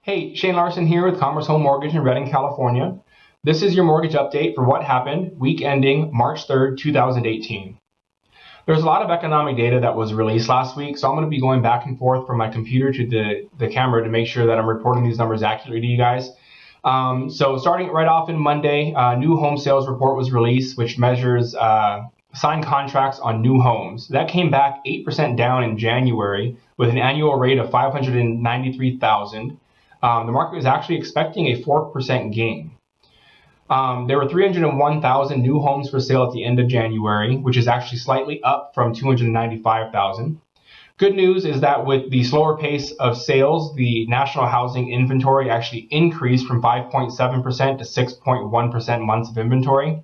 Hey, Shane Larson here with Commerce Home Mortgage in Redding, California. This is your mortgage update for what happened week ending March 3rd, 2018. There's a lot of economic data that was released last week, so I'm going to be going back and forth from my computer to the camera to make sure that I'm reporting these numbers accurately to you guys. So starting right off in Monday, new home sales report was released, which measures signed contracts on new homes. That came back 8% down in January with an annual rate of 593,000. The market was actually expecting a 4% gain. There were 301,000 new homes for sale at the end of January, which is actually slightly up from 295,000. Good news is that with the slower pace of sales, the national housing inventory actually increased from 5.7% to 6.1% months of inventory.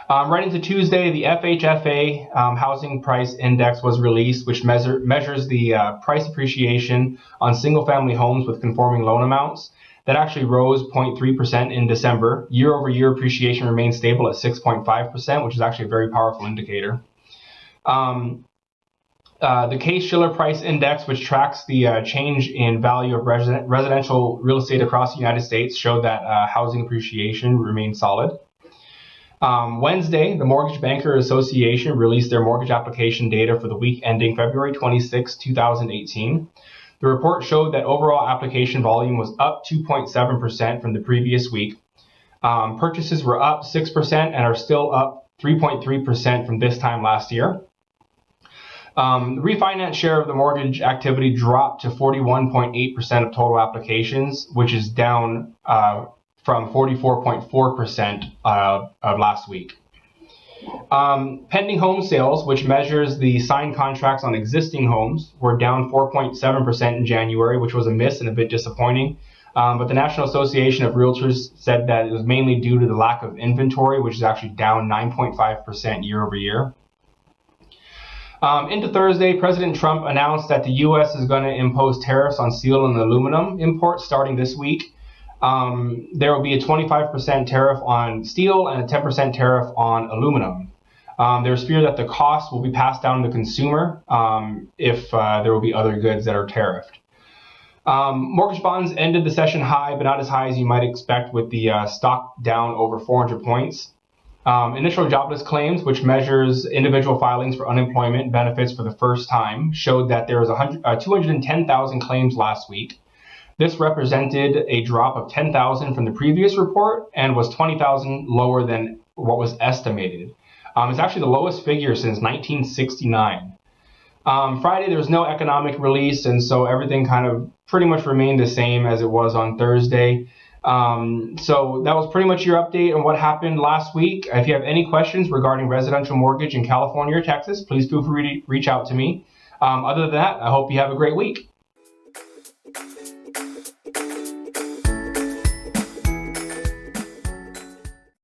Right into Tuesday, the FHFA Housing Price Index was released, which measures the price appreciation on single-family homes with conforming loan amounts. That actually rose 0.3% in December. Year-over-year appreciation remained stable at 6.5%, which is actually a very powerful indicator. The Case-Shiller Price Index, which tracks the change in value of residential real estate across the United States, showed that housing appreciation remained solid. Wednesday, the Mortgage Banker Association released their mortgage application data for the week ending February 26, 2018. The report showed that overall application volume was up 2.7% from the previous week. Purchases were up 6% and are still up 3.3% from this time last year. The refinance share of the mortgage activity dropped to 41.8% of total applications, which is down from 44.4% of last week. Pending home sales, which measures the signed contracts on existing homes, were down 4.7% in January, which was a miss and a bit disappointing. But the National Association of Realtors said that it was mainly due to the lack of inventory, which is actually down 9.5% year over year. Into Thursday, President Trump announced that the U.S. is going to impose tariffs on steel and aluminum imports starting this week. There will be a 25% tariff on steel and a 10% tariff on aluminum. There's fear that the cost will be passed down to the consumer if there will be other goods that are tariffed. Mortgage bonds ended the session high, but not as high as you might expect, with the stock down over 400 points. Initial jobless claims, which measures individual filings for unemployment benefits for the first time, showed that there was 210,000 claims last week. This represented a drop of 10,000 from the previous report and was 20,000 lower than what was estimated. It's actually the lowest figure since 1969. Friday, there was no economic release, and so everything kind of pretty much remained the same as it was on Thursday. So that was pretty much your update on what happened last week. If you have any questions regarding residential mortgage in California or Texas, please feel free to reach out to me. Other than that, I hope you have a great week.